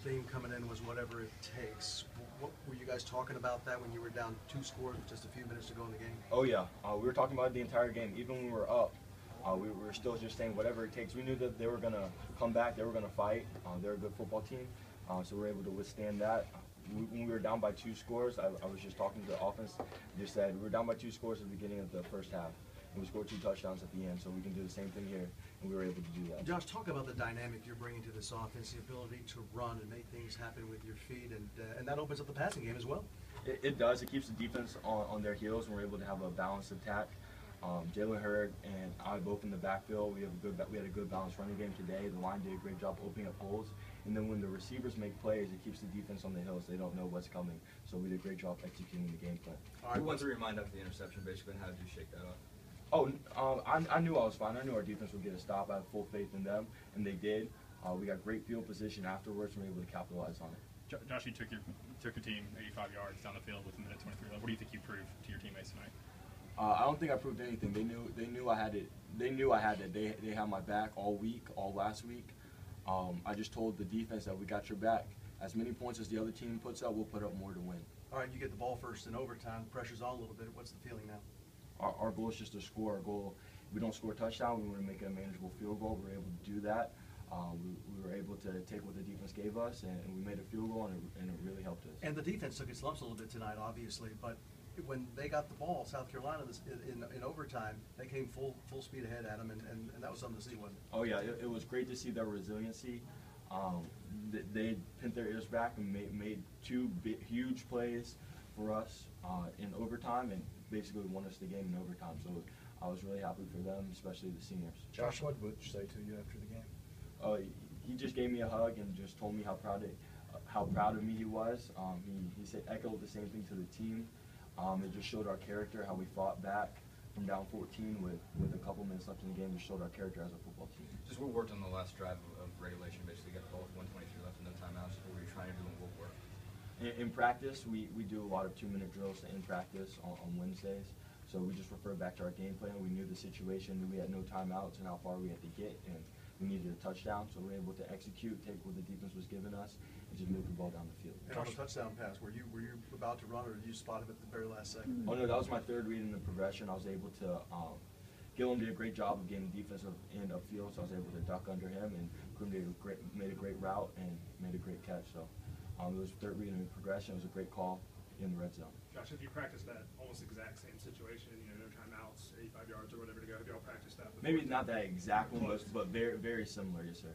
theme coming in was whatever it takes. What were you guys talking about that when you were down 2 scores with just a few minutes to go in the game? Oh yeah, we were talking about it the entire game. Even when we were up, we were still just saying whatever it takes. We knew that they were going to come back, they were going to fight. They're a good football team, so we were able to withstand that. When we were down by 2 scores, I was just talking to the offense, just said we were down by 2 scores at the beginning of the first half. And we scored 2 touchdowns at the end, so we can do the same thing here, and we were able to do that. Josh, talk about the dynamic you're bringing to this offense, the ability to run and make things happen with your feet, and that opens up the passing game as well. It does. It keeps the defense on their heels, and we're able to have a balanced attack. Jalen Hurd and I both in the backfield. We had a good balanced running game today. The line did a great job opening up holes, and then when the receivers make plays, it keeps the defense on the heels. They don't know what's coming, so we did a great job executing the game plan. Who wants to remind after the interception, basically, and how did you shake that up? Oh, I knew I was fine. I knew our defense would get a stop. I had full faith in them, and they did. We got great field position afterwards, and we were able to capitalize on it. Josh, you took your team 85 yards down the field with a minute 23 left. What do you think you proved to your teammates tonight? I don't think I proved anything. They knew I had it. They knew I had it. They had my back all week, all last week. I just told the defense that we got your back. As many points as the other team puts up, we'll put up more to win. All right, you get the ball first in overtime. Pressure's on a little bit. What's the feeling now? Our goal is just to score. Our goal, if we don't score a touchdown, we want to make it a manageable field goal. We were able to do that. We were able to take what the defense gave us, and we made a field goal, and it really helped us. And the defense took its lumps a little bit tonight, obviously, but when they got the ball, South Carolina, in overtime, they came full speed ahead at them, and that was something to see, wasn't it? Oh, yeah, it was great to see their resiliency. They pinned their ears back and made 2 huge plays for us in overtime, and basically won us the game in overtime. So I was really happy for them, especially the seniors. Josh, what would Butch say to you after the game? He just gave me a hug and just told me how proud of me he was. He said echoed the same thing to the team. It just showed our character, how we fought back from down 14 with a couple minutes left in the game. Just showed our character as a football team. Just what worked on the last drive of regulation, basically got the ball with 123 left and no timeouts. What were you trying to do and what worked? In practice, we do a lot of 2-minute drills in practice on Wednesdays. So we just referred back to our game plan. We knew the situation, we had no timeouts and how far we had to get, and we needed a touchdown. So we were able to execute, take what the defense was giving us, and just move the ball down the field. And on the touchdown pass, were you about to run, or did you spot him at the very last second? Oh no, that was my 3rd read in the progression. I was able to. Gillum did a great job of getting the defensive end upfield, so I was able to duck under him, and Kroom made a great route and made a great catch. So it was 3rd read in the progression. It was a great call in the red zone. Josh, have you practiced that almost exact same situation, no timeouts, 85 yards or whatever to go? Have y'all practiced that before? Maybe not that exact one, but very, very similar, yes, sir.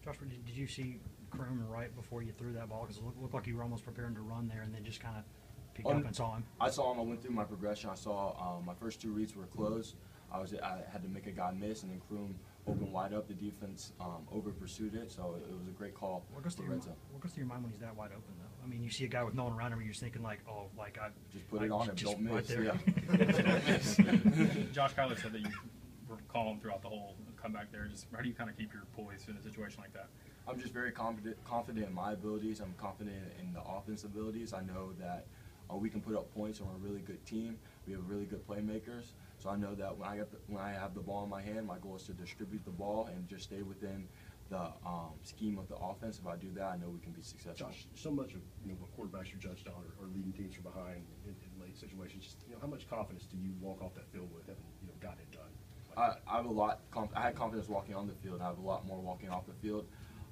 Josh, did you see Kroom right before you threw that ball? Because it looked like you were almost preparing to run there and then just kind of picked up and saw him. I saw him. I went through my progression. I saw my first 2 reads were closed. I had to make a guy miss, and then Kroom opened wide up. The defense over pursued it, so it was a great call. What goes through your mind when he's that wide open, though? I mean, you see a guy with no one around him, and you're just thinking like, oh, like I just put it on him, don't miss. Right there. Yeah. Josh Kyler said that you were calm throughout the whole comeback there. Just how do you kind of keep your poise in a situation like that? I'm just very confident in my abilities. I'm confident in the offense abilities. I know that we can put up points, and we're a really good team. We have really good playmakers. So I know that when I have the ball in my hand, my goal is to distribute the ball and just stay within the scheme of the offense. If I do that, I know we can be successful. Josh, so much of what quarterbacks are judged on are leading teams from behind in late situations. Just, how much confidence do you walk off that field with having gotten it done? I have a lot. I had confidence walking on the field. I have a lot more walking off the field.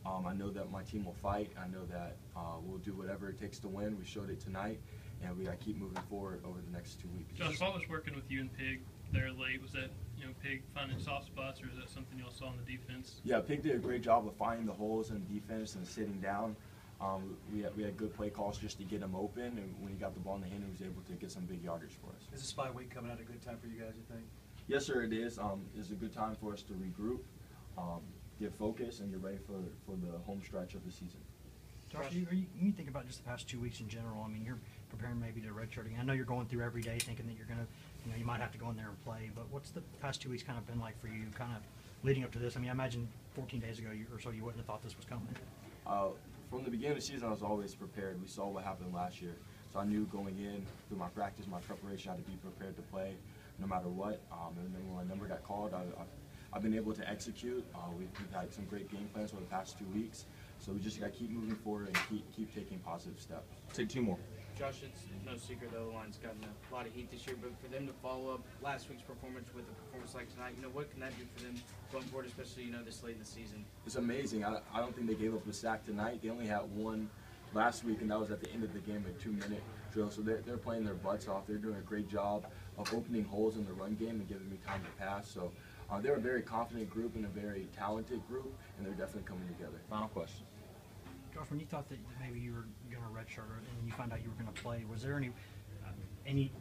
I know that my team will fight. I know that we'll do whatever it takes to win. We showed it tonight, and we got to keep moving forward over the next 2 weeks. Josh, while I was working with you and Pig there late, was that Pig finding soft spots, or is that something y'all saw on the defense? Yeah, Pig did a great job of finding the holes in the defense and sitting down. We had good play calls just to get him open, and when he got the ball in the hand, he was able to get some big yardage for us. Is this bye week coming at a good time for you guys, you think? Yes, sir, it is. It's a good time for us to regroup, get focused, and get ready for the home stretch of the season. Josh, when you think about just the past 2 weeks in general, I mean, you're preparing maybe to redshirting. I know you're going through every day thinking that you're going to, you might have to go in there and play, but what's the past 2 weeks kind of been like for you, kind of leading up to this? I mean, I imagine 14 days ago or so you wouldn't have thought this was coming. From the beginning of the season, I was always prepared. We saw what happened last year. So I knew going in through my practice, my preparation, I had to be prepared to play no matter what. And then when my number got called, I've been able to execute. We've had some great game plans for the past 2 weeks. So we just got to keep moving forward and keep taking positive steps. Take 2 more. Josh, it's no secret the O-line's gotten a lot of heat this year, but for them to follow up last week's performance with a performance like tonight, what can that do for them going forward, especially, this late in the season? It's amazing. I don't think they gave up a sack tonight. They only had one last week, and that was at the end of the game, a 2-minute drill. So they're playing their butts off. They're doing a great job of opening holes in the run game and giving me time to pass. So they're a very confident group and a very talented group, and they're definitely coming together. Final question. Josh, when you thought that maybe you were going to redshirt and you found out you were going to play, was there any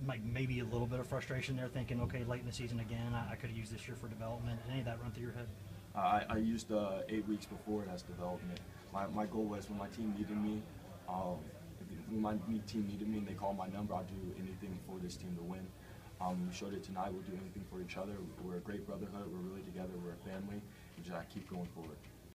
like maybe a little bit of frustration there, thinking, okay, late in the season again, I could have used this year for development? Did any of that run through your head? I used 8 weeks before it as development. My goal was when my team needed me, when my team needed me and they called my number, I'd do anything for this team to win. We showed it tonight. We'll do anything for each other. We're a great brotherhood. We're really together. We're a family. We just gotta keep going forward.